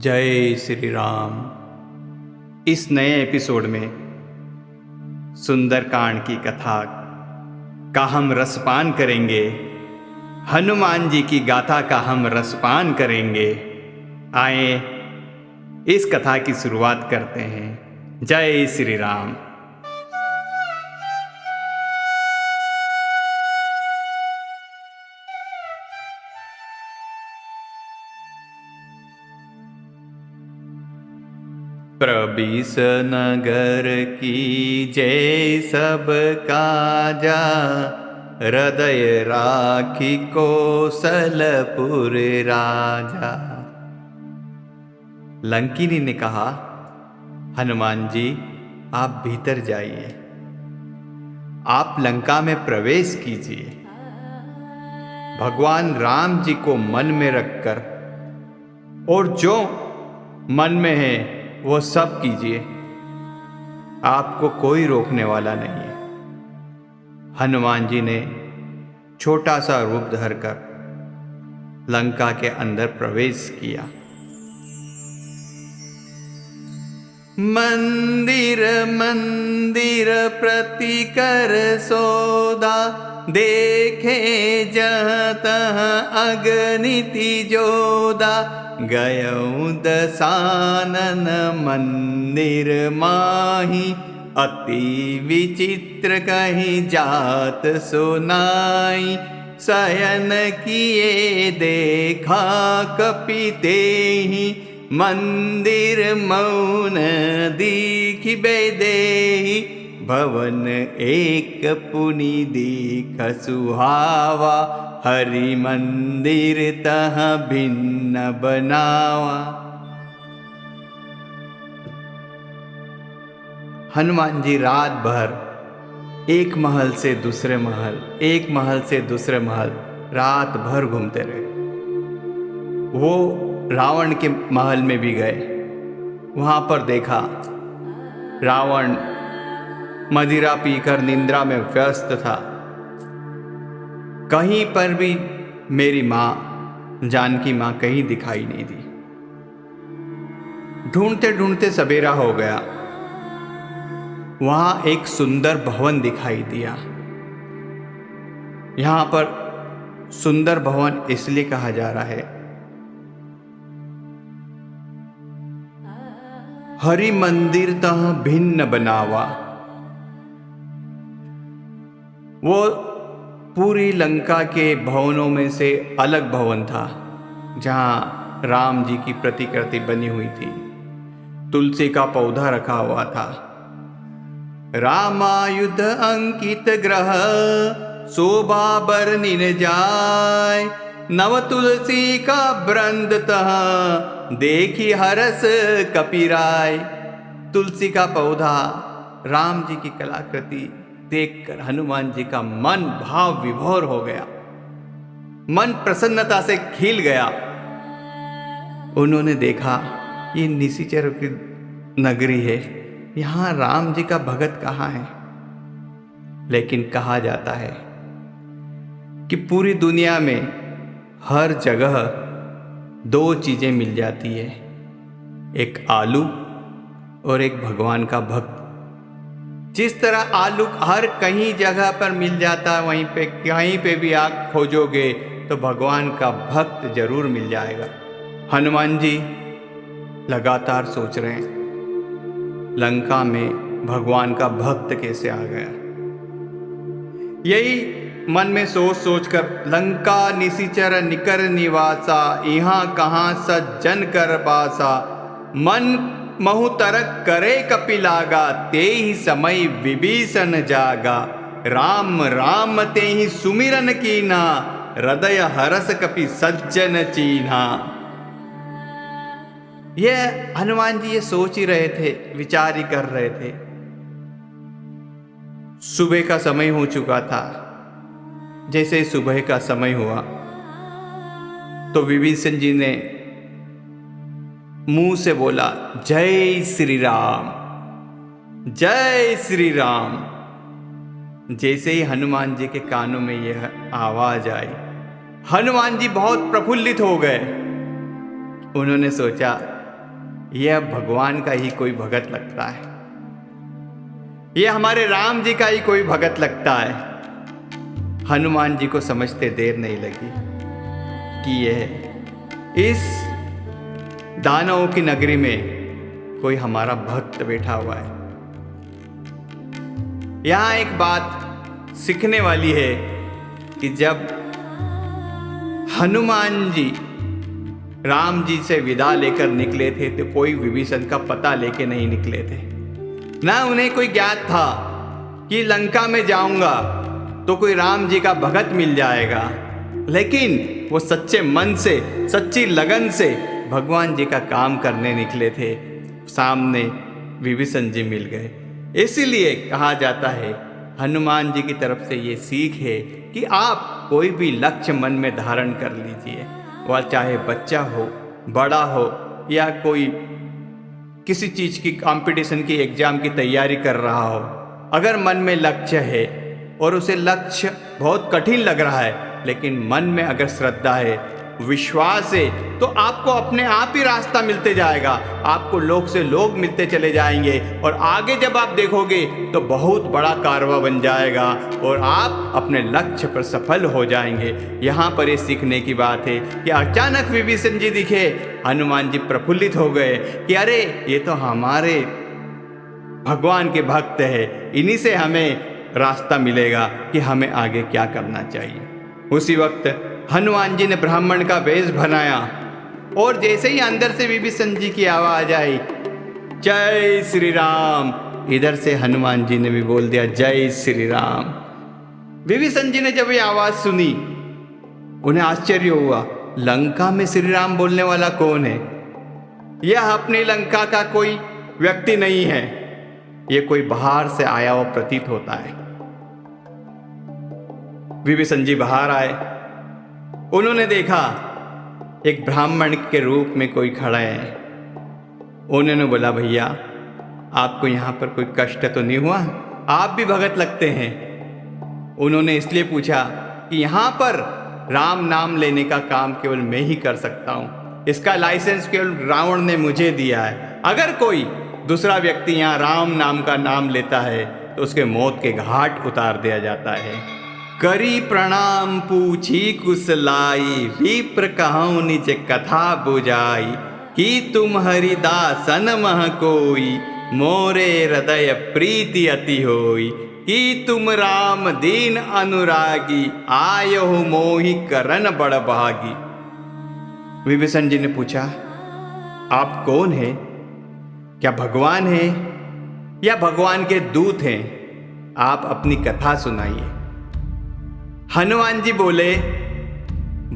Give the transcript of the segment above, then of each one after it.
जय श्री राम। इस नए एपिसोड में सुंदरकांड की कथा का हम रसपान करेंगे। हनुमान जी की गाथा का हम रसपान करेंगे। आए इस कथा की शुरुआत करते हैं। जय श्री राम। प्रबीस नगर की जय सब काजा, हृदय राखी कौशलपुर राजा। लंकिनी ने कहा, हनुमान जी आप भीतर जाइए, आप लंका में प्रवेश कीजिए। भगवान राम जी को मन में रखकर और जो मन में है वो सब कीजिए, आपको कोई रोकने वाला नहीं है। हनुमान जी ने छोटा सा रूप धरकर लंका के अंदर प्रवेश किया। मंदिर मंदिर प्रति कर सौदा, देखे जहाँ तहाँ अगनिति जोदा। गयऊ दसानन मंदिर माही, अति विचित्र कहीं जात सुनाई। शयन किए देखा कपि तेहि, मंदिर मौन दीखि बेदेहि। भवन एक पुनि दीख सुहावा, हरि मंदिर तह भिन्न बनावा। हनुमान जी रात भर एक महल से दूसरे महल, एक महल से दूसरे महल रात भर घूमते रहे। वो रावण के महल में भी गए। वहां पर देखा रावण मदिरा पीकर निंद्रा में व्यस्त था। कहीं पर भी मेरी मां जानकी मां कहीं दिखाई नहीं दी। ढूंढते ढूंढते सवेरा हो गया। वहां एक सुंदर भवन दिखाई दिया। यहां पर सुंदर भवन इसलिए कहा जा रहा है, हरि मंदिर तह भिन्न बनावा। वो पूरी लंका के भवनों में से अलग भवन था, जहां राम जी की प्रतिकृति बनी हुई थी। तुलसी का पौधा रखा हुआ था। रामायुध अंकित ग्रह, शोभा बरनिन जाय। नव तुलसी का वृंद तह, देखी हरस कपिराय। तुलसी का पौधा, राम जी की कलाकृति देखकर हनुमान जी का मन भाव विभोर हो गया। मन प्रसन्नता से खिल गया। उन्होंने देखा ये निशिचर की नगरी है, यहां राम जी का भगत कहाँ है। लेकिन कहा जाता है कि पूरी दुनिया में हर जगह दो चीजें मिल जाती है, एक आलू और एक भगवान का भक्त। जिस तरह आलू हर कहीं जगह पर मिल जाता है, वहीं पे कहीं पे भी आप खोजोगे तो भगवान का भक्त जरूर मिल जाएगा। हनुमान जी लगातार सोच रहे हैं, लंका में भगवान का भक्त कैसे आ गया। यही मन में सोच सोच कर, लंका निशिचर निकर निवासा, यहाँ कहाँ सज्जन कर बासा। मन महु तरक करे कपिलागा, ते ही समय विभीषण जागा। राम राम ते ही सुमिरन कीना, हृदय हरस कपि सज्जन चीन्हा। ये हनुमान जी ये सोच ही रहे थे, विचार ही कर रहे थे। सुबह का समय हो चुका था। जैसे ही सुबह का समय हुआ तो विभीषण जी ने मुंह से बोला, जय श्री राम, जय श्री राम। जैसे ही हनुमान जी के कानों में यह आवाज आई, हनुमान जी बहुत प्रफुल्लित हो गए। उन्होंने सोचा यह भगवान का ही कोई भगत लगता है, यह हमारे राम जी का ही कोई भगत लगता है। हनुमान जी को समझते देर नहीं लगी कि यह इस दानवों की नगरी में कोई हमारा भक्त बैठा हुआ है। यहां एक बात सीखने वाली है कि जब हनुमान जी राम जी से विदा लेकर निकले थे तो कोई विभीषण का पता लेके नहीं निकले थे। ना उन्हें कोई ज्ञात था कि लंका में जाऊंगा तो कोई राम जी का भगत मिल जाएगा, लेकिन वो सच्चे मन से, सच्ची लगन से भगवान जी का काम करने निकले थे। सामने विभीषण जी मिल गए। इसीलिए कहा जाता है, हनुमान जी की तरफ से ये सीख है कि आप कोई भी लक्ष्य मन में धारण कर लीजिए, वह चाहे बच्चा हो, बड़ा हो, या कोई किसी चीज़ की कंपटीशन की एग्जाम की तैयारी कर रहा हो। अगर मन में लक्ष्य है और उसे लक्ष्य बहुत कठिन लग रहा है, लेकिन मन में अगर श्रद्धा है, विश्वास है, तो आपको अपने आप ही रास्ता मिलते जाएगा। आपको लोग से लोग मिलते चले जाएंगे और आगे जब आप देखोगे तो बहुत बड़ा कारवा बन जाएगा और आप अपने लक्ष्य पर सफल हो जाएंगे। यहाँ पर ये सीखने की बात है कि अचानक विभीषण जी दिखे, हनुमान जी प्रफुल्लित हो गए कि अरे ये तो हमारे भगवान के भक्त है, इन्हीं से हमें रास्ता मिलेगा कि हमें आगे क्या करना चाहिए। उसी वक्त हनुमान जी ने ब्राह्मण का वेश बनाया और जैसे ही अंदर से विभीषण जी की आवाज आई, जय श्री राम, इधर से हनुमान जी ने भी बोल दिया जय श्री राम। विभीषण जी ने जब ये आवाज सुनी, उन्हें आश्चर्य हुआ, लंका में श्री राम बोलने वाला कौन है? यह अपनी लंका का कोई व्यक्ति नहीं है, यह कोई बाहर से आया हुआ प्रतीत होता है। विभीषण जी बाहर आए, उन्होंने देखा एक ब्राह्मण के रूप में कोई खड़ा है। उन्होंने बोला, भैया आपको यहाँ पर कोई कष्ट तो नहीं हुआ? आप भी भगत लगते हैं। उन्होंने इसलिए पूछा कि यहाँ पर राम नाम लेने का काम केवल मैं ही कर सकता हूँ, इसका लाइसेंस केवल रावण ने मुझे दिया है। अगर कोई दूसरा व्यक्ति यहाँ राम नाम का नाम लेता है तो उसके मौत के घाट उतार दिया जाता है। करी प्रणाम पूछी कुशलाई, विप्र कहूँ निज कथा बुझाई, कि तुम हरिदासन मह कोई, मोरे हृदय प्रीति अति होई, कि तुम राम दीन अनुरागी, आयो मोहि करन बड़ भागी। विभीषण जी ने पूछा, आप कौन हैं? क्या भगवान हैं या भगवान के दूत हैं? आप अपनी कथा सुनाइए। हनुमान जी बोले,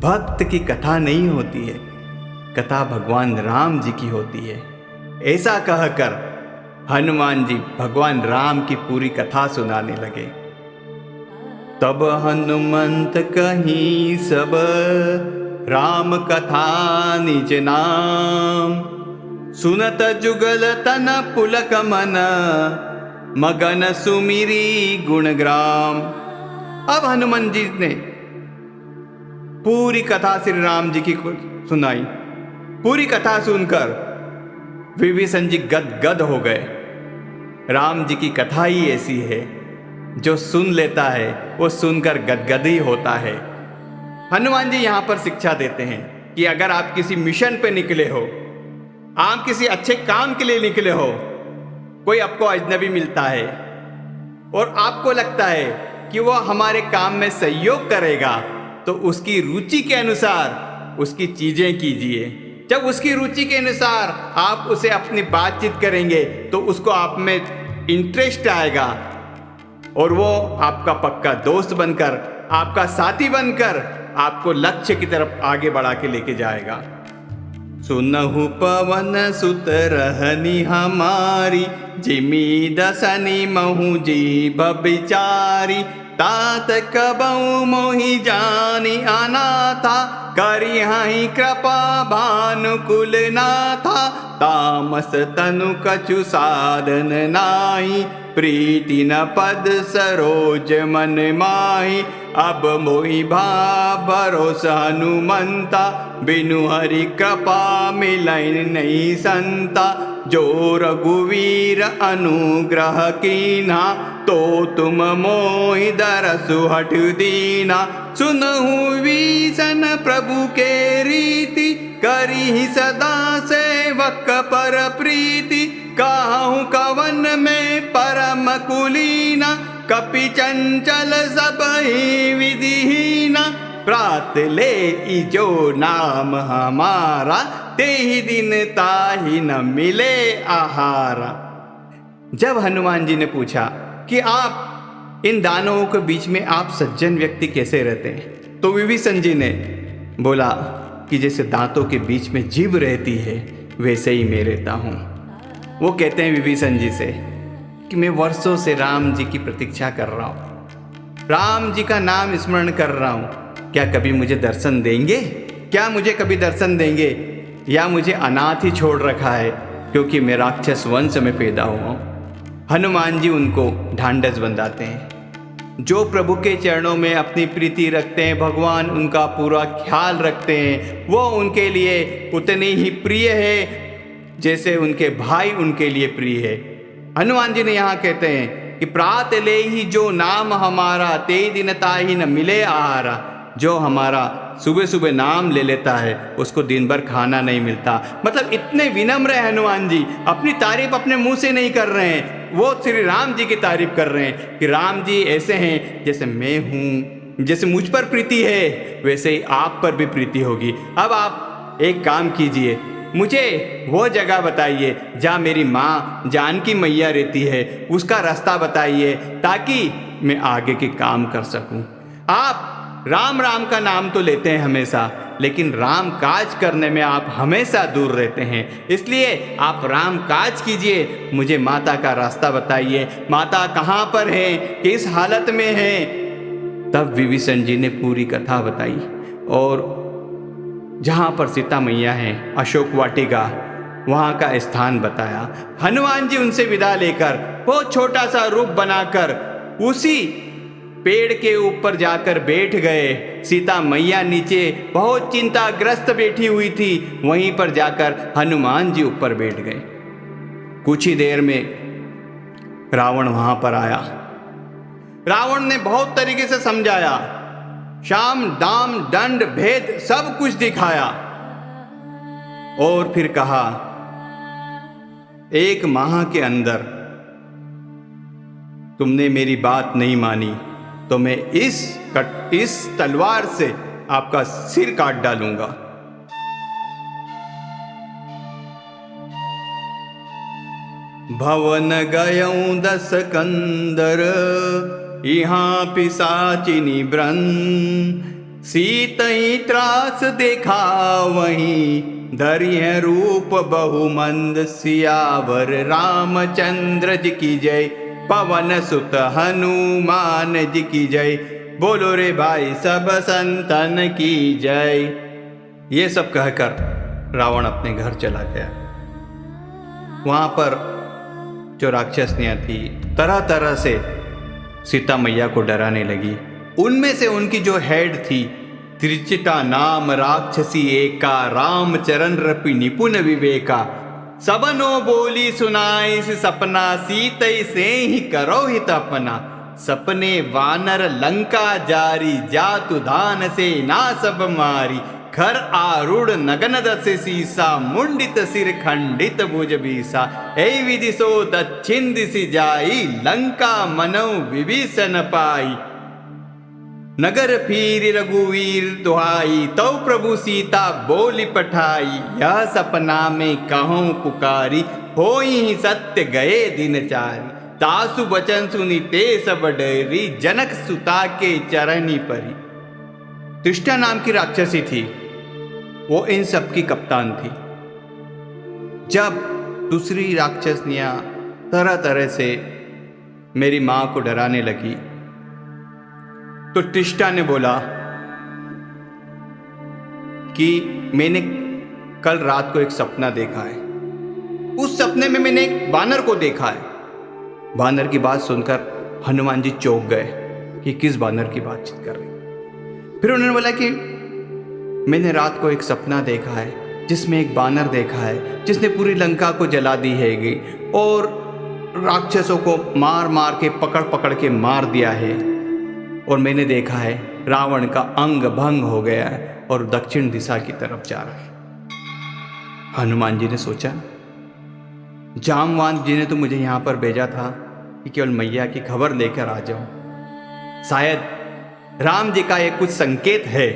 भक्त की कथा नहीं होती है, कथा भगवान राम जी की होती है। ऐसा कहकर हनुमान जी भगवान राम की पूरी कथा सुनाने लगे। तब हनुमंत कहीं सब राम कथा निज नाम, सुनत जुगल तन पुलक मन, मगन सुमिरी गुणग्राम। अब हनुमान जी ने पूरी कथा श्री राम जी की सुनाई। पूरी कथा सुनकर विभीषण जी गदगद हो गए। राम जी की कथा ही ऐसी है, जो सुन लेता है वो सुनकर गदगद ही होता है। हनुमान जी यहाँ पर शिक्षा देते हैं कि अगर आप किसी मिशन पे निकले हो, आप किसी अच्छे काम के लिए निकले हो, कोई आपको अजनबी मिलता है और आपको लगता है कि वह हमारे काम में सहयोग करेगा, तो उसकी रुचि के अनुसार उसकी चीजें कीजिए। जब उसकी रुचि के अनुसार आप उसे अपनी बातचीत करेंगे तो उसको आप में इंटरेस्ट आएगा और वो आपका पक्का दोस्त बनकर, आपका साथी बनकर आपको लक्ष्य की तरफ आगे बढ़ा के लेके जाएगा। सुनहु पवन सुत रहनी हमारी, जिमी दसनी महु जीव बिचारी, तात कबऊ मोहि जानी अनाथा, करी हहि कृपा भानुकुल नाथा, तामस तनु कछु साधन नाही, प्रीति न पद सरोज मन माही, अब मोहि भरोसा हनुमंता, बिनु हरि कृपा मिलन नहीं संता। जो रघुवीर अनुग्रह कीना, तो तुम मोहि दरसु हठ दीना। सुनहु विसन प्रभु के रीति, करी सदा सेवक पर प्रीति। काहू कवन में परम कुलीना, कपि चंचल सब ही विधिहीना। प्रात ले जो नाम हमारा, तेहि दिन ताहि न मिले आहारा। जब हनुमान जी ने पूछा कि आप इन दानवों के बीच में आप सज्जन व्यक्ति कैसे रहते हैं, तो विभीषण जी ने बोला कि जैसे दांतों के बीच में जीभ रहती है, वैसे ही मैं रहता हूँ। वो कहते हैं विभीषण जी से कि मैं वर्षों से राम जी की प्रतीक्षा कर रहा हूँ, राम जी का नाम स्मरण कर रहा हूँ। क्या कभी मुझे दर्शन देंगे? क्या मुझे कभी दर्शन देंगे, या मुझे अनाथ ही छोड़ रखा है क्योंकि मैं राक्षस वंश में पैदा हुआ हूँ। हनुमान जी उनको ढांढस बंधाते हैं। जो प्रभु के चरणों में अपनी प्रीति रखते हैं, भगवान उनका पूरा ख्याल रखते हैं। वो उनके लिए उतने ही प्रिय है जैसे उनके भाई उनके लिए प्रिय है। हनुमान जी ने यहाँ कहते हैं कि प्रात ले ही जो नाम हमारा, ते दिन ताहि न मिले आहारा। जो हमारा सुबह सुबह नाम ले लेता है, उसको दिन भर खाना नहीं मिलता। मतलब इतने विनम्र है हनुमान जी, अपनी तारीफ अपने मुंह से नहीं कर रहे हैं, वो श्री राम जी की तारीफ कर रहे हैं कि राम जी ऐसे हैं जैसे मैं हूँ, जैसे मुझ पर प्रीति है वैसे ही आप पर भी प्रीति होगी। अब आप एक काम कीजिए, मुझे वो जगह बताइए जहाँ मेरी माँ जानकी मैया रहती है, उसका रास्ता बताइए ताकि मैं आगे के काम कर सकूँ। आप राम राम का नाम तो लेते हैं हमेशा, लेकिन राम काज करने में आप हमेशा दूर रहते हैं। इसलिए आप राम काज कीजिए, मुझे माता का रास्ता बताइए, माता कहाँ पर है, किस हालत में है। तब विभीषण जी ने पूरी कथा बताई और जहाँ पर सीता मैया हैं, अशोक वाटिका, वहाँ का स्थान बताया। हनुमान जी उनसे विदा लेकर बहुत छोटा सा रूप बनाकर उसी पेड़ के ऊपर जाकर बैठ गए। सीता मैया नीचे बहुत चिंताग्रस्त बैठी हुई थी, वहीं पर जाकर हनुमान जी ऊपर बैठ गए। कुछ ही देर में रावण वहां पर आया। रावण ने बहुत तरीके से समझाया, शाम दाम दंड भेद सब कुछ दिखाया और फिर कहा, एक माह के अंदर तुमने मेरी बात नहीं मानी तो मैं इस तलवार से आपका सिर काट डालूंगा। भवन गयऊं 10 कंदर, यहाँ पिशाचिनी ब्रन। सीतई त्रास देखा वहीं, धरिय रूप बहुमंद। सियावर रामचंद्र जी की जय, पवन सुत हनुमान जी की जय। बोलो रे भाई सब संतन की जय। ये सब कहकर रावण अपने घर चला गया। वहां पर जो राक्षसनियां थी तरह तरह से सीता मैया को डराने लगी। उनमें से उनकी जो हेड थी, त्रिचिता नाम राक्षसी एका, रामचरण रपि निपुण विवेका। सबनो बोली सुनाई सपना, सीतई से ही करो हित अपना। सपने वानर लंका जारी, जातु धान से ना सब मारी। घर आरूढ़ नगन दस सीसा, मुंडित सिर खंडित भुज बीसा। ऐ विधि सो दक्षिण दिशि जाई, लंका मनौ विभीषण पाई। नगर फिर रघुवीर दुहाई, तो प्रभु सीता बोली पठाई। यह सपना में कहूँ पुकारी, होई सत्य गए दिन चारी। तासु बचन सुनी ते सब डरी, जनक सुता के चरणी परी। त्रिष्टा नाम की राक्षसी थी, वो इन सब की कप्तान थी। जब दूसरी राक्षसनियां तरह तरह से मेरी मां को डराने लगी तो त्रिष्टा ने बोला कि मैंने कल रात को एक सपना देखा है। उस सपने में मैंने एक वानर को देखा है। वानर की बात सुनकर हनुमान जी चौंक गए ये किस बानर की बातचीत कर रही। फिर उन्होंने बोला कि मैंने रात को एक सपना देखा है जिसमें एक बानर देखा है जिसने पूरी लंका को जला दी हैगी और राक्षसों को मार मार के पकड़ पकड़ के मार दिया है। और मैंने देखा है रावण का अंग भंग हो गया है और दक्षिण दिशा की तरफ जा रहा है। हनुमान जी ने सोचा, जामवंत जी ने तो मुझे यहाँ पर भेजा था कि केवल मैया की खबर लेकर आ जाऊं। शायद राम जी का ये कुछ संकेत है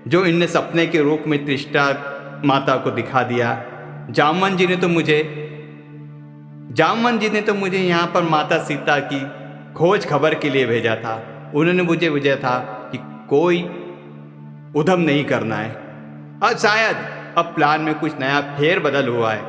जो इनने सपने के रूप में त्रिष्टा माता को दिखा दिया। जामवंत जी ने तो मुझे यहाँ पर माता सीता की खोज खबर के लिए भेजा था। उन्होंने मुझे भेजा था कि कोई उधम नहीं करना है। और शायद अब प्लान में कुछ नया फेर बदल हुआ है।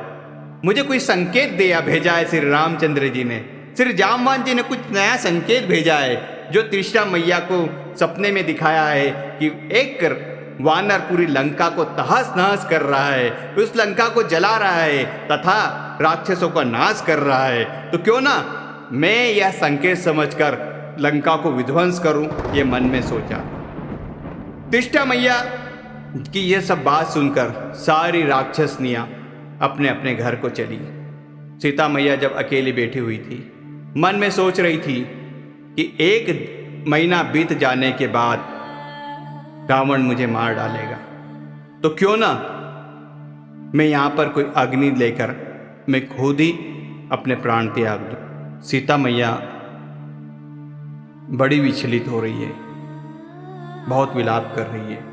मुझे कोई संकेत दिया भेजा है श्री रामचंद्र जी ने, श्री जामवंत जी ने कुछ नया संकेत भेजा है जो त्रिष्टा मैया को सपने में दिखाया है कि एक वानर पूरी लंका को तहस नहस कर रहा है, उस लंका को जला रहा है तथा राक्षसों का नाश कर रहा है। तो क्यों ना मैं यह संकेत समझकर लंका को विध्वंस करूं, ये मन में सोचा। त्रिष्टा मैया की यह सब बात सुनकर सारी राक्षसनियां अपने अपने घर को चली। सीता मैया जब अकेली बैठी हुई थी, मन में सोच रही थी कि 1 महीना बीत जाने के बाद रावण मुझे मार डालेगा, तो क्यों ना मैं यहाँ पर कोई अग्नि लेकर मैं खुद ही अपने प्राण त्याग दूं। सीता मैया बड़ी विचलित हो रही है, बहुत विलाप कर रही है।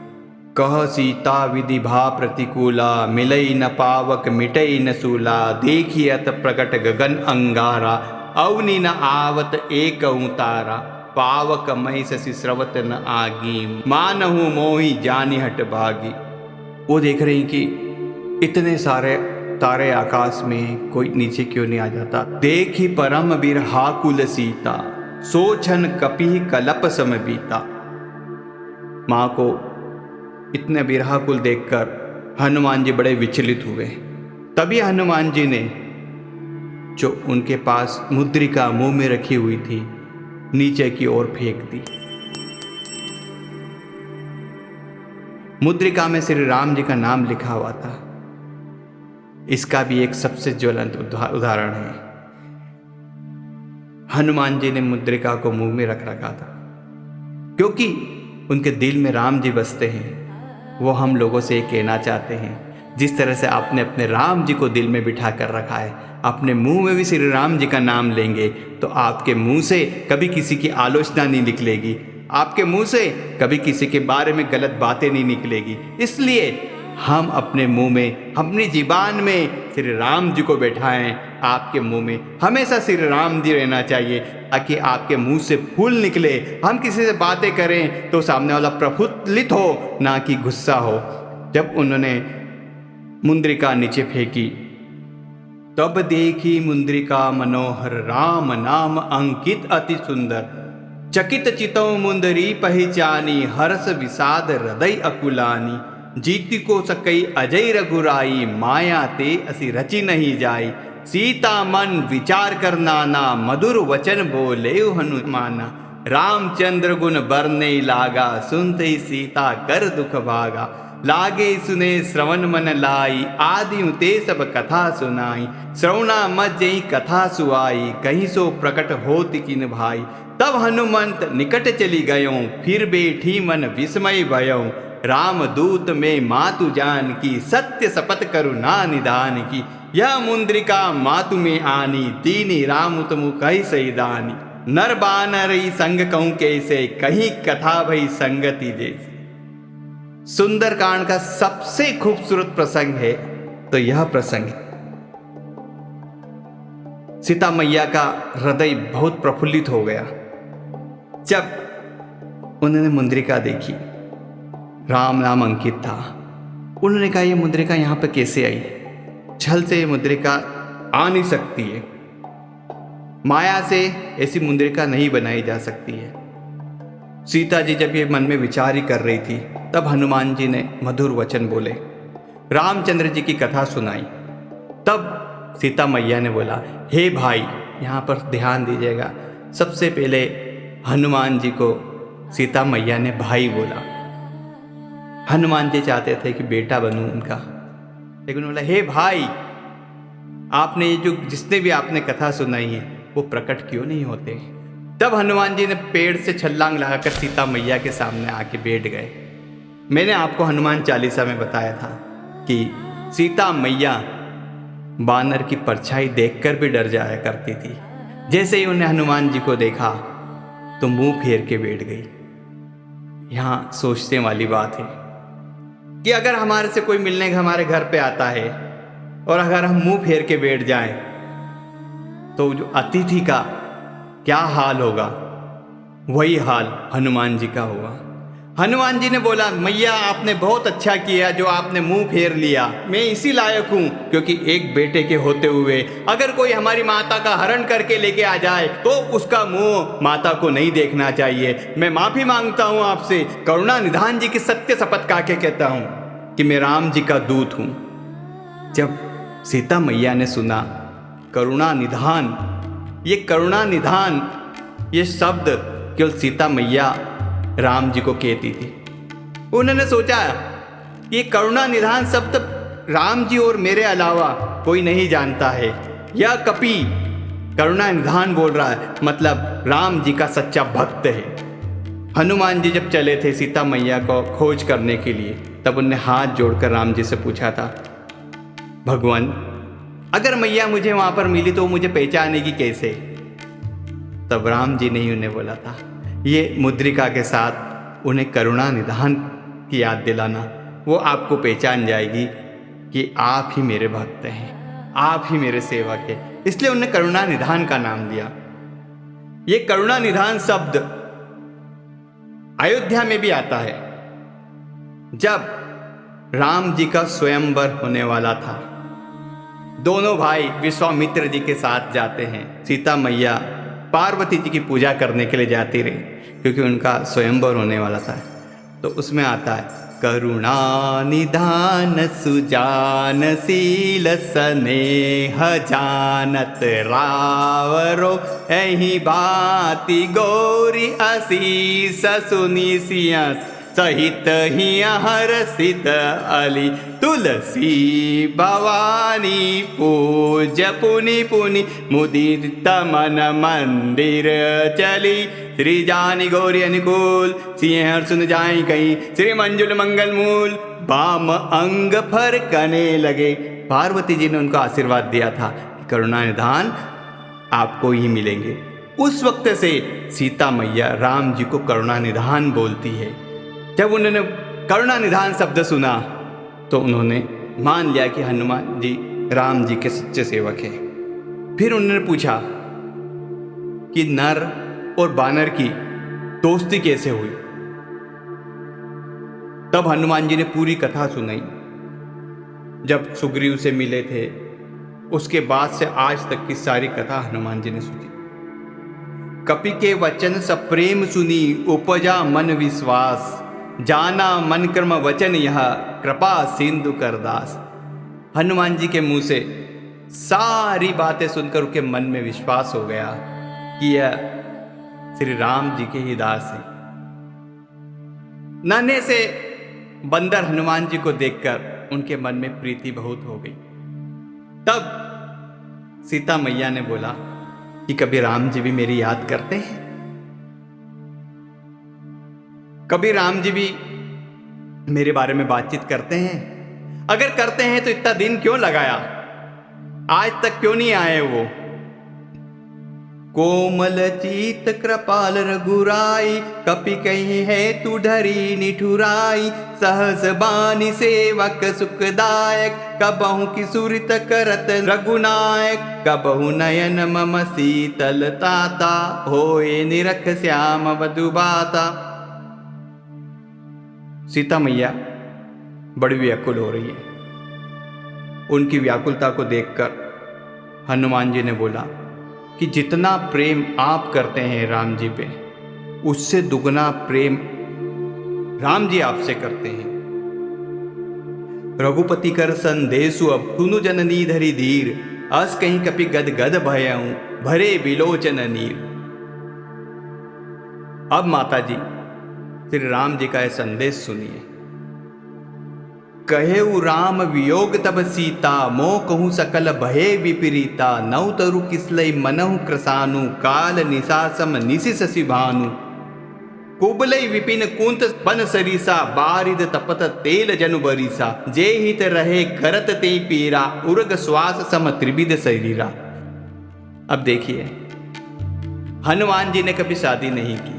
कह सीता विधि भा प्रतिकूला, मिलई न पावक मिटई न सूला, देखी अत प्रकट गगन अंगारा, अवनि न आवत एक तारा, पावक मई शशि स्रवत न आगी, मानहु मोहि जानी हट भागी। वो देख रही कि इतने सारे तारे आकाश में, कोई नीचे क्यों नहीं आ जाता। देखी परम बिरहाकुल सीता, सोचन कपि कलप सम बीता। माँ को इतने बिरहाकुल देखकर हनुमान जी बड़े विचलित हुए। तभी हनुमान जी ने जो उनके पास मुद्रिका मुंह में रखी हुई थी नीचे की ओर फेंक दी। मुद्रिका में श्री राम जी का नाम लिखा हुआ था। इसका भी एक सबसे ज्वलंत उदाहरण है। हनुमान जी ने मुद्रिका को मुंह में रख रखा था क्योंकि उनके दिल में राम जी बसते हैं। वो हम लोगों से कहना चाहते हैं, जिस तरह से आपने अपने राम जी को दिल में बिठा कर रखा है, अपने मुंह में भी श्री राम जी का नाम लेंगे तो आपके मुंह से कभी किसी की आलोचना नहीं निकलेगी, आपके मुंह से कभी किसी के बारे में गलत बातें नहीं निकलेगी। इसलिए हम अपने मुंह में, अपनी जीबान में श्री राम जी को बैठाएं। आपके मुंह में हमेशा श्री राम जी रहना चाहिए ताकि आपके मुंह से फूल निकले। हम किसी से बातें करें तो सामने वाला प्रफुल्लित हो, ना कि गुस्सा हो। जब उन्होंने मुद्रिका नीचे फेंकी तब देखी मुद्रिका मनोहर, राम नाम अंकित अति सुंदर, चकित चितौ मुंदरी पहचानी, हर्ष विषाद हृदय अकुलानी, जीति को सकई अजय रघुराई, माया ते असी रची नहीं जाई, सीता मन विचार कर नाना, मधुर वचन बोले हनुमाना, रामचंद्र गुण बरने लागा, सुनते ही सीता कर दुख भागा, लागे सुने श्रवण मन लाई, आदि ते सब कथा सुनाई, श्रवणा मत जई कथा सुआई, कहीं सो प्रकट होति किन भाई, तब हनुमंत निकट चली गयो, फिर बैठी मन विस्मय भयो, राम दूत में मातु जान की, सत्य शपथ करुणा निधान की, यह मुद्रिका मातु में आनी, दीनी राम तुम कही सैदानी, नर बानरी संग कहूं कैसे, कहीं कथा भई संगति जैसे। सुंदरकांड का सबसे खूबसूरत प्रसंग है तो यह प्रसंग है। सीता मैया का हृदय बहुत प्रफुल्लित हो गया जब उन्होंने मुद्रिका देखी। राम नाम अंकित था। उन्होंने कहा ये मुद्रिका यहाँ पे कैसे आई? छल से ये मुद्रिका आ नहीं सकती है, माया से ऐसी मुद्रिका नहीं बनाई जा सकती है। सीता जी जब ये मन में विचार ही कर रही थी तब हनुमान जी ने मधुर वचन बोले, रामचंद्र जी की कथा सुनाई। तब सीता मैया ने बोला, हे भाई, यहाँ पर ध्यान दीजिएगा। सबसे पहले हनुमान जी को सीता मैया ने भाई बोला। हनुमान जी चाहते थे कि बेटा बनूं उनका, लेकिन बोला हे भाई, आपने ये जो जिसने भी आपने कथा सुनाई है वो प्रकट क्यों नहीं होते। तब हनुमान जी ने पेड़ से छलांग लगाकर सीता मैया के सामने आके बैठ गए। मैंने आपको हनुमान चालीसा में बताया था कि सीता मैया बानर की परछाई देखकर भी डर जाया करती थी। जैसे ही उन्हें हनुमान जी को देखा तो मुंह फेर के बैठ गई। यहाँ सोचने वाली बात है कि अगर हमारे से कोई मिलने हमारे घर पे आता है और अगर हम मुंह फेर के बैठ जाएं तो जो अतिथि का क्या हाल होगा, वही हाल हनुमान जी का होगा। हनुमान जी ने बोला मैया आपने बहुत अच्छा किया जो आपने मुंह फेर लिया। मैं इसी लायक हूं क्योंकि एक बेटे के होते हुए अगर कोई हमारी माता का हरण करके लेके आ जाए तो उसका मुंह माता को नहीं देखना चाहिए। मैं माफी मांगता हूं आपसे। करुणा निधान जी की सत्य शपथ खा के कहता हूं कि मैं राम जी का दूत हूं। जब सीता मैया ने सुना करुणा निधान, ये करुणा निधान ये शब्द केवल सीता मैया राम जी को कहती थी। उन्होंने सोचा ये करुणा निधान शब्द राम जी और मेरे अलावा कोई नहीं जानता है। यह कपि करुणा निधान बोल रहा है, मतलब राम जी का सच्चा भक्त है। हनुमान जी जब चले थे सीता मैया को खोज करने के लिए, तब उन्हें हाथ जोड़कर राम जी से पूछा था भगवान अगर मैया मुझे वहां पर मिली तो मुझे पहचानेगी कैसे। तब राम जी ने ही उन्हें बोला था ये मुद्रिका के साथ उन्हें करुणा निधान की याद दिलाना, वो आपको पहचान जाएगी कि आप ही मेरे भक्त हैं, आप ही मेरे सेवक हैं। इसलिए उन्हें करुणा निधान का नाम दिया। ये करुणा निधान शब्द अयोध्या में भी आता है। जब राम जी का स्वयंवर होने वाला था, दोनों भाई विश्वामित्र जी के साथ जाते हैं। सीता मैया पार्वती जी की पूजा करने के लिए जाती रही क्योंकि उनका स्वयंवर होने वाला था। तो उसमें आता है करुणा निधान सुजान शील स्नेह जानत रावरो एहि बाती गौरी आशीष सुनी सिया सहित ही हरसित अली तुलसी भवानी पूज पुनि पुनि मुदित मन मंदिर चली श्री जानी गौरी अनुकूल सिंह सुन जाई कहीं श्री मंजुल मंगल मूल बाम अंग फर कने लगे। पार्वती जी ने उनको आशीर्वाद दिया था कि करुणा निधान आपको ही मिलेंगे। उस वक्त से सीता मैया राम जी को करुणा निधान बोलती है। जब उन्होंने करुणा निधान शब्द सुना तो उन्होंने मान लिया कि हनुमान जी राम जी के सच्चे सेवक हैं। फिर उन्होंने पूछा कि नर और बानर की दोस्ती कैसे हुई। तब हनुमान जी ने पूरी कथा सुनाई। जब सुग्रीव से मिले थे उसके बाद से आज तक की सारी कथा हनुमान जी ने सुनी। कपि के वचन सप्रेम सुनी उपजा मन विश्वास जाना मन कर्म वचन यह कृपा सिंधु करदास। हनुमान जी के मुंह से सारी बातें सुनकर उनके मन में विश्वास हो गया कि यह श्री राम जी के ही दास हैं। नन्हे से बंदर हनुमान जी को देखकर उनके मन में प्रीति बहुत हो गई। तब सीता मैया ने बोला कि कभी राम जी भी मेरी याद करते हैं, कभी राम जी भी मेरे बारे में बातचीत करते हैं। अगर करते हैं तो इतना दिन क्यों लगाया, आज तक क्यों नहीं आए वो। कोमल चीत कृपाल रघुराई कपि कही है तू ढरी निठुराई सहस बानी सेवक सुखदायक कबहु की सुरित करत रघुनायक कबहु नयन मम शीतल ताता होए निरख श्याम वधुबाता। सीता मैया बड़ी व्याकुल हो रही है। उनकी व्याकुलता को देखकर हनुमान जी ने बोला कि जितना प्रेम आप करते हैं राम जी पे, उससे दुगना प्रेम राम जी आपसे करते हैं। रघुपति कर संदेशु अब सुनु जननी धरी धीर अस कहीं कपि गद गद भयऊं भरे बिलोचन नीर। अब माता जी श्री राम जी का यह संदेश सुनिए। कहेउ राम वियोग तब सीता, मोह कहूँ सकल भये विपरीता। नौ तरु किसलई मनहु क्रसानु, काल निशासम निशि शशि भानु। कुबलई विपिन कुंत बन सरीसा, बारिद तपत तेल जनु बरीसा। जे हित रहे करत ते पीरा, उर्ग श्वास सम त्रिविध शरीरा। अब देखिए, हनुमान जी ने कभी शादी नहीं की।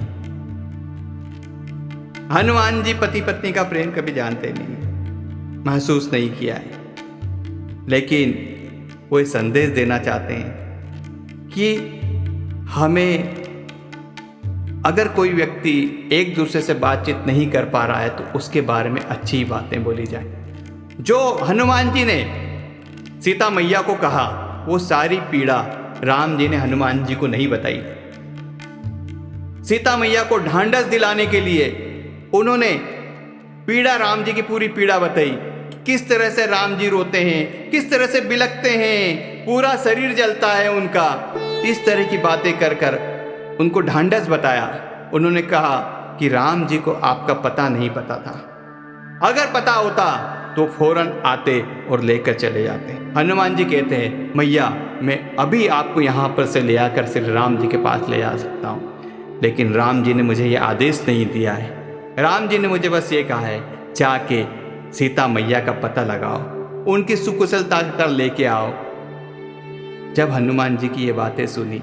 हनुमान जी पति पत्नी का प्रेम कभी जानते नहीं, महसूस नहीं किया है, लेकिन वो संदेश देना चाहते हैं कि हमें अगर कोई व्यक्ति एक दूसरे से बातचीत नहीं कर पा रहा है तो उसके बारे में अच्छी बातें बोली जाए। जो हनुमान जी ने सीता मैया को कहा वो सारी पीड़ा राम जी ने हनुमान जी को नहीं बताई। सीता मैया को ढांढस दिलाने के लिए उन्होंने पीड़ा, राम जी की पूरी पीड़ा बताई। किस तरह से राम जी रोते हैं, किस तरह से बिलखते हैं, पूरा शरीर जलता है उनका। इस तरह की बातें कर कर उनको ढांढस बताया। उन्होंने कहा कि राम जी को आपका पता नहीं पता था, अगर पता होता तो फौरन आते और लेकर चले जाते। हनुमान जी कहते हैं, मैया मैं अभी आपको यहाँ पर से ले आकर श्री राम जी के पास ले जा सकता हूँ, लेकिन राम जी ने मुझे ये आदेश नहीं दिया है। राम जी ने मुझे बस ये कहा है, जाके सीता मैया का पता लगाओ, उनकी सुकुशलता कर लेके आओ। जब हनुमान जी की ये बातें सुनी,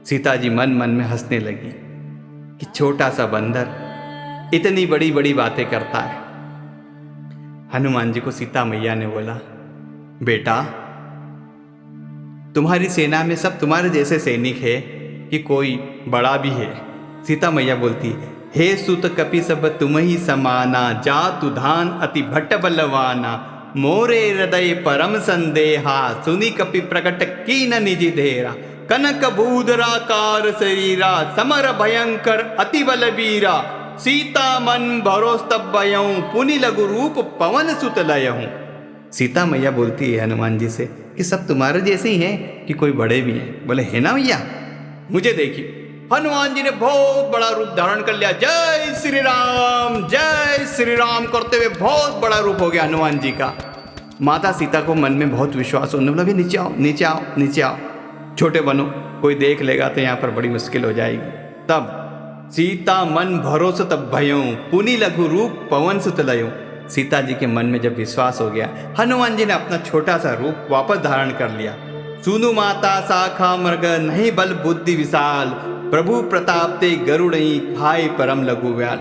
सीता जी मन मन में हंसने लगी कि छोटा सा बंदर इतनी बड़ी बड़ी बातें करता है। हनुमान जी को सीता मैया ने बोला, बेटा तुम्हारी सेना में सब तुम्हारे जैसे सैनिक है कि कोई बड़ा भी है? सीता मैया बोलती, हे सुत कपि सब तुम ही समाना, जातु धान अति भट्ट बलवाना। मोरे हृदय परम संदेहा, सुनि कपि प्रकट कीन निज धेरा। कनक भूधराकार शरीरा, समर भयंकर अति बलवीरा। सीता मन भरोस तब भयऊं, पुनि लघु रूप पवन सुत लयऊं। सीता मैया बोलती है हनुमान जी से कि सब तुम्हारे जैसे ही हैं कि कोई बड़े भी हैं? बोले, है ना मैया, मुझे देखिए। हनुमान जी ने बहुत बड़ा रूप धारण कर लिया। जय श्री राम करते हुए बहुत बड़ा रूप हो गया हनुमान जी का। माता सीता को मन में बहुत विश्वास होने लगा, नीचे आओ नीचे आओ नीचे आओ, छोटे बनो, कोई देख लेगा तो यहाँ पर बड़ी मुश्किल हो जाएगी। तब सीता मन भरोस तब भयों, पुनि लघु रूप पवन सुत लयों। सीता जी के मन में जब विश्वास हो गया, हनुमान जी ने अपना छोटा सा रूप वापस धारण कर लिया। सुनु माता शाखा मृग, नहीं बल बुद्धि विशाल। प्रभु प्रताप ते गरुड़ई, खाई परम लघु व्याल।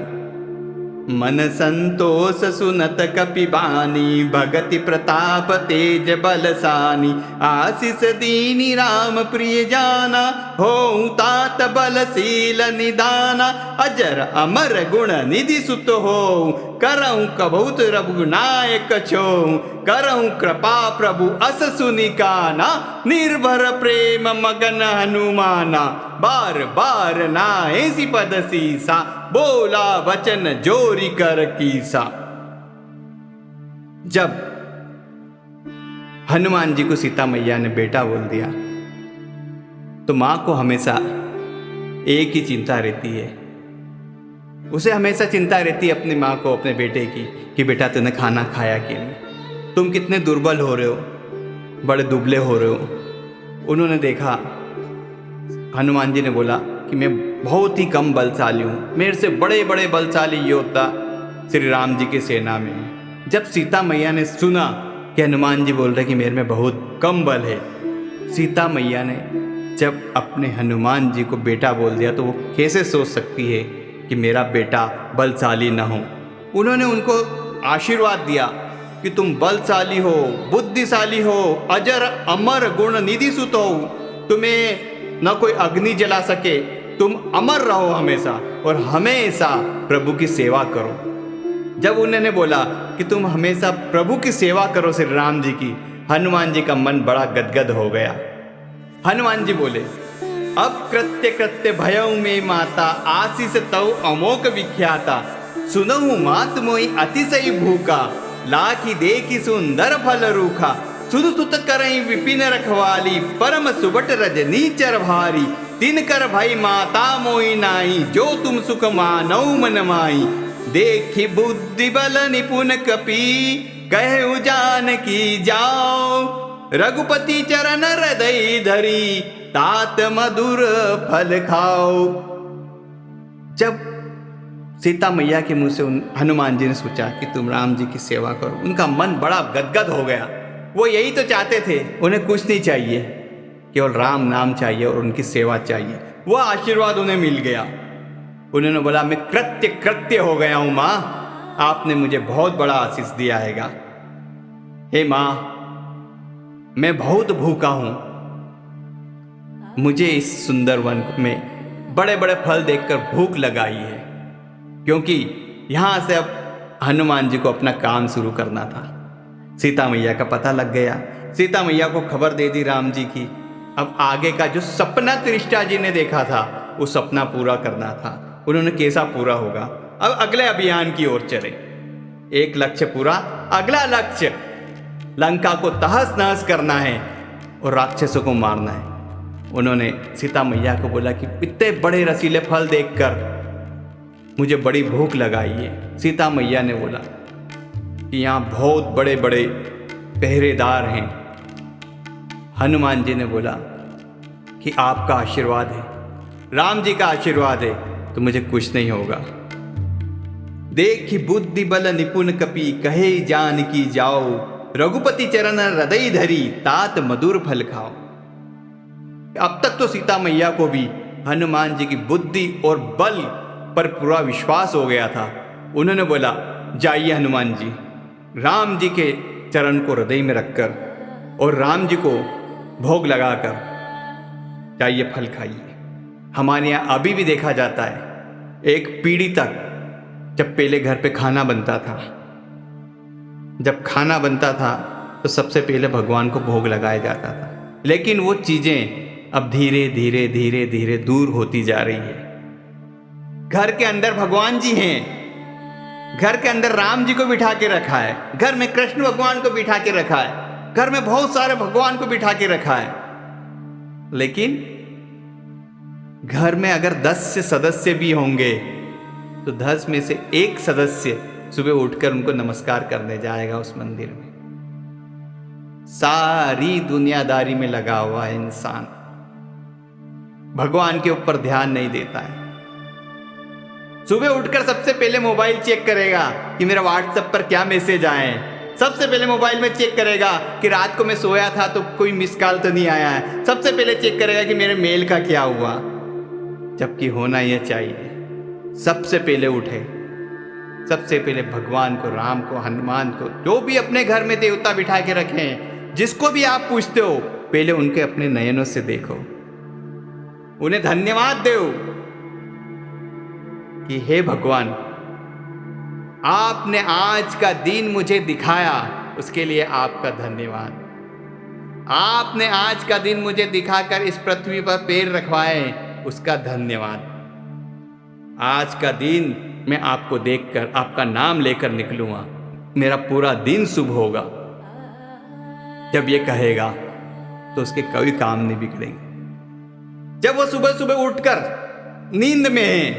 मन संतोष सुनत कपि बानी, भगति प्रताप तेज बलसानी। आशीष दीनी राम प्रिय जाना, हो तात बलशील निदाना। अजर अमर गुण निधि सुत हो, करऊँ कबहुत रघुनायक छो। करऊँ कृपा प्रभु अस सुनिकाना, निर्भर प्रेम मगन हनुमाना। बार बार नाहि पद सीसा, बोला वचन जोरी कर कीसा। जब हनुमान जी को सीता मैया ने बेटा बोल दिया तो मां को हमेशा एक ही चिंता रहती है, उसे हमेशा चिंता रहती है अपनी मां को, अपने बेटे की, कि बेटा तूने खाना खाया कि नहीं, तुम कितने दुर्बल हो रहे हो, बड़े दुबले हो रहे हो। उन्होंने देखा, हनुमान जी ने बोला कि मैं बहुत ही कम बलशाली हूँ, मेरे से बड़े बड़े बलशाली योद्धा श्री राम जी की सेना में हैं। जब सीता मैया ने सुना कि हनुमान जी बोल रहे कि मेरे में बहुत कम बल है, सीता मैया ने जब अपने हनुमान जी को बेटा बोल दिया तो वो कैसे सोच सकती है कि मेरा बेटा बलशाली न हो। उन्होंने उनको आशीर्वाद दिया कि तुम बलशाली हो, बुद्धिशाली हो, अजर अमर गुण निधि सुत हो, तुम्हें न कोई अग्नि जला सके, तुम अमर रहो हमेशा और हमेशा प्रभु की सेवा करो। जब उन्होंने बोला कि तुम हमेशा प्रभु की सेवा करो श्री राम जी की, हनुमान जी का मन बड़ा गदगद हो गया। हनुमान जी बोले, अब कृत्य कृत्य भयऊ में माता, आशीष तव अमोक विख्याता। सुनहु मात मोहि अतिशय भूखा, लाखी देखी सुंदर फल रूखा। सुध सुत करई विपिन रखवाली, परम सुबट रजनी चर भारी। तिनकर भई माता मोई नाई, जो तुम सुख मानौ मन माई। देखी बुद्धि बल निपुण कपि, कहु जानकी जाओ। रघुपति चरण हृदय धरी, तात मधुर फल खाओ। जब सीता मैया के मुंह से हनुमान जी ने सोचा कि तुम राम जी की सेवा करो, उनका मन बड़ा गदगद हो गया। वो यही तो चाहते थे, उन्हें कुछ नहीं चाहिए, केवल राम नाम चाहिए और उनकी सेवा चाहिए। वो आशीर्वाद उन्हें मिल गया। उन्होंने बोला, मैं कृत्य हो गया हूं माँ, आपने मुझे बहुत बड़ा आशीष दिया हैगा। हे माँ, मैं बहुत भूखा हूं, मुझे इस सुंदर वन में बड़े बड़े फल देखकर भूख लगाई है, क्योंकि यहां से अब हनुमान जी को अपना काम शुरू करना था। सीता मैया का पता लग गया, सीता मैया को खबर दे दी राम जी की। अब आगे का जो सपना त्रिष्टा जी ने देखा था, वो सपना पूरा करना था। उन्होंने कैसा पूरा होगा, अब अगले अभियान की ओर चले। एक लक्ष्य पूरा, अगला लक्ष्य लंका को तहस नहस करना है और राक्षसों को मारना है। उन्होंने सीता मैया को बोला कि इतने बड़े रसीले फल देखकर मुझे बड़ी भूख लगाई है। सीता मैया ने बोला कि यहाँ बहुत बड़े बड़े पहरेदार हैं। हनुमान जी ने बोला कि आपका आशीर्वाद है, राम जी का आशीर्वाद है, तो मुझे कुछ नहीं होगा। देखी बुद्धि बल निपुण कपि, कहे जानकी जाओ। रघुपति चरण हृदय धरी, तात मधुर फल खाओ। अब तक तो सीता मैया को भी हनुमान जी की बुद्धि और बल पर पूरा विश्वास हो गया था। उन्होंने बोला, जाइए हनुमान जी, राम जी के चरण को हृदय में रखकर और राम जी को भोग लगाकर जाइए फल खाइए। हमारे यहाँ अभी भी देखा जाता है, एक पीढ़ी तक जब पहले घर पे खाना बनता था, जब खाना बनता था तो सबसे पहले भगवान को भोग लगाया जाता था। लेकिन वो चीजें अब धीरे धीरे धीरे धीरे दूर होती जा रही है। घर के अंदर भगवान जी हैं, घर के अंदर राम जी को बिठा के रखा है, घर में कृष्ण भगवान को बिठा के रखा है, घर में बहुत सारे भगवान को बिठा के रखा है। लेकिन घर में अगर 10 से सदस्य भी होंगे तो 10 में से एक सदस्य सुबह उठकर उनको नमस्कार करने जाएगा उस मंदिर में। सारी दुनियादारी में लगा हुआ है इंसान, भगवान के ऊपर ध्यान नहीं देता है। सुबह उठकर सबसे पहले मोबाइल चेक करेगा कि मेरा व्हाट्सएप पर क्या मैसेज आए। सबसे पहले मोबाइल में चेक करेगा कि रात को मैं सोया था तो कोई मिस कॉल तो नहीं आया है। सबसे पहले चेक करेगा कि मेरे मेल का क्या हुआ, जबकि होना यह चाहिए सबसे पहले उठे, सबसे पहले भगवान को, राम को, हनुमान को, जो भी अपने घर में देवता बिठा के रखें, जिसको भी आप पूछते हो, पहले उनके अपने नयनों से देखो, उन्हें धन्यवाद दो कि हे भगवान, आपने आज का दिन मुझे दिखाया, उसके लिए आपका धन्यवाद। आपने आज का दिन मुझे दिखाकर इस पृथ्वी पर पैर रखवाए, उसका धन्यवाद। आज का दिन मैं आपको देखकर, आपका नाम लेकर निकलूंगा, मेरा पूरा दिन शुभ होगा। जब ये कहेगा तो उसके कोई काम नहीं बिगड़ेंगे। जब वो सुबह सुबह उठकर नींद में है,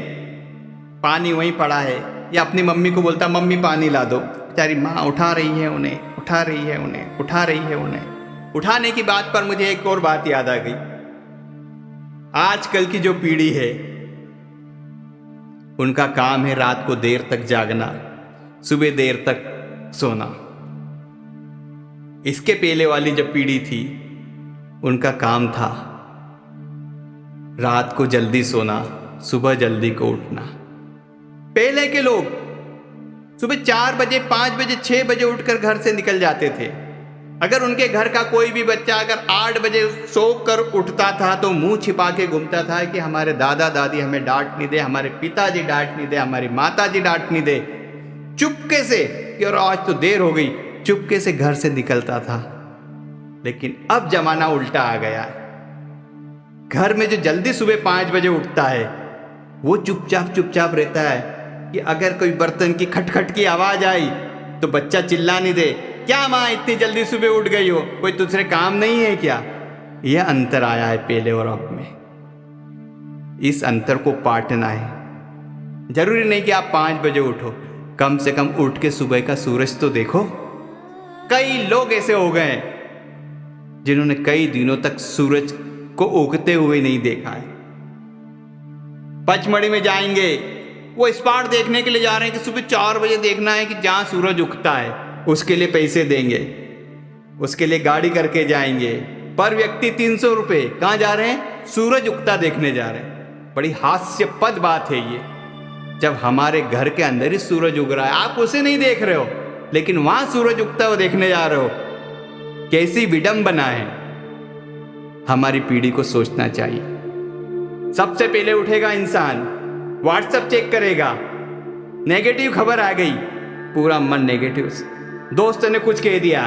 पानी वहीं पड़ा है, या अपनी मम्मी को बोलता मम्मी पानी ला दो, बेचारी माँ उठा रही है उन्हें, उठा रही है उन्हें, उठा रही है उन्हें। उठाने की बात पर मुझे एक और बात याद आ गई। आजकल की जो पीढ़ी है, उनका काम है रात को देर तक जागना, सुबह देर तक सोना। इसके पहले वाली जब पीढ़ी थी, उनका काम था रात को जल्दी सोना, सुबह जल्दी को उठना। पहले के लोग सुबह 4 बजे, 5 बजे, 6 बजे उठकर घर से निकल जाते थे। अगर उनके घर का कोई भी बच्चा अगर 8 बजे सो कर उठता था तो मुंह छिपा के घूमता था कि हमारे दादा दादी हमें डांट नहीं दे, हमारे पिताजी डांट नहीं दे, हमारी माताजी डांट नहीं दे। चुपके से कि और आज तो देर हो गई, चुपके से घर से निकलता था। लेकिन अब जमाना उल्टा आ गया है। घर में जो जल्दी सुबह 5 बजे उठता है, वो चुपचाप रहता है कि अगर कोई बर्तन की खटखट की आवाज आई तो बच्चा चिल्ला नहीं दे, क्या माँ इतनी जल्दी सुबह उठ गई हो, कोई दूसरे काम नहीं है क्या? यह अंतर आया है पहले और अब में। इस अंतर को पाटना है। जरूरी नहीं कि आप 5 बजे उठो, कम से कम उठ के सुबह का सूरज तो देखो। कई लोग ऐसे हो गए हैं जिन्होंने कई दिनों तक सूरज को उगते हुए नहीं देखा है। पचमढ़ी में जाएंगे, वो स्पॉट देखने के लिए जा रहे हैं कि सुबह 4 बजे देखना है कि जहां सूरज उगता है, उसके लिए पैसे देंगे, उसके लिए गाड़ी करके जाएंगे। पर व्यक्ति 300 रुपये। कहां जा रहे हैं? सूरज उगता देखने जा रहे हैं। बड़ी हास्यास्पद बात है ये, जब हमारे घर के अंदर ही सूरज उग रहा है, आप उसे नहीं देख रहे हो, लेकिन वहां सूरज उगता हुआ देखने जा रहे हो। कैसी विडंबना है। हमारी पीढ़ी को सोचना चाहिए। सबसे पहले उठेगा इंसान, व्हाट्सएप चेक करेगा, नेगेटिव खबर आ गई, पूरा मन नेगेटिव। दोस्त ने कुछ कह दिया,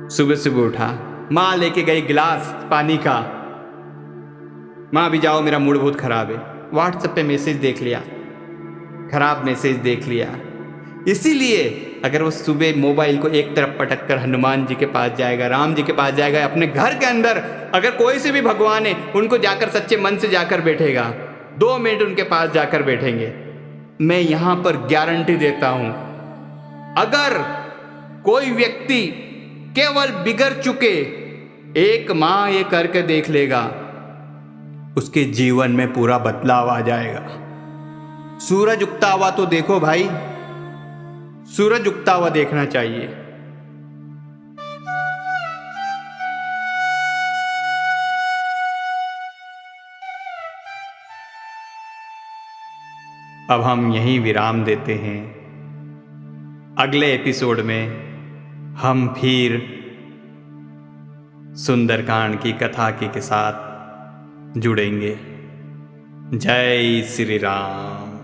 सुबह सुबह उठा, माँ लेके गई गिलास पानी का, माँ भी जाओ मेरा मूड बहुत खराब है, व्हाट्सएप पे मैसेज देख लिया, खराब मैसेज देख लिया। इसीलिए अगर वो सुबह मोबाइल को एक तरफ पटक कर हनुमान जी के पास जाएगा, राम जी के पास जाएगा, अपने घर के अंदर अगर कोई से भी भगवान है उनको जाकर सच्चे मन से जाकर बैठेगा, 2 मिनट उनके पास जाकर बैठेंगे, मैं यहां पर गारंटी देता हूं, अगर कोई व्यक्ति केवल बिगड़ चुके एक माह ये करके देख लेगा, उसके जीवन में पूरा बदलाव आ जाएगा। सूरज उगता हुआ तो देखो भाई, सूरज उगता हुआ देखना चाहिए। अब हम यहीं विराम देते हैं। अगले एपिसोड में हम फिर सुंदरकांड की कथा के साथ जुड़ेंगे। जय श्री राम।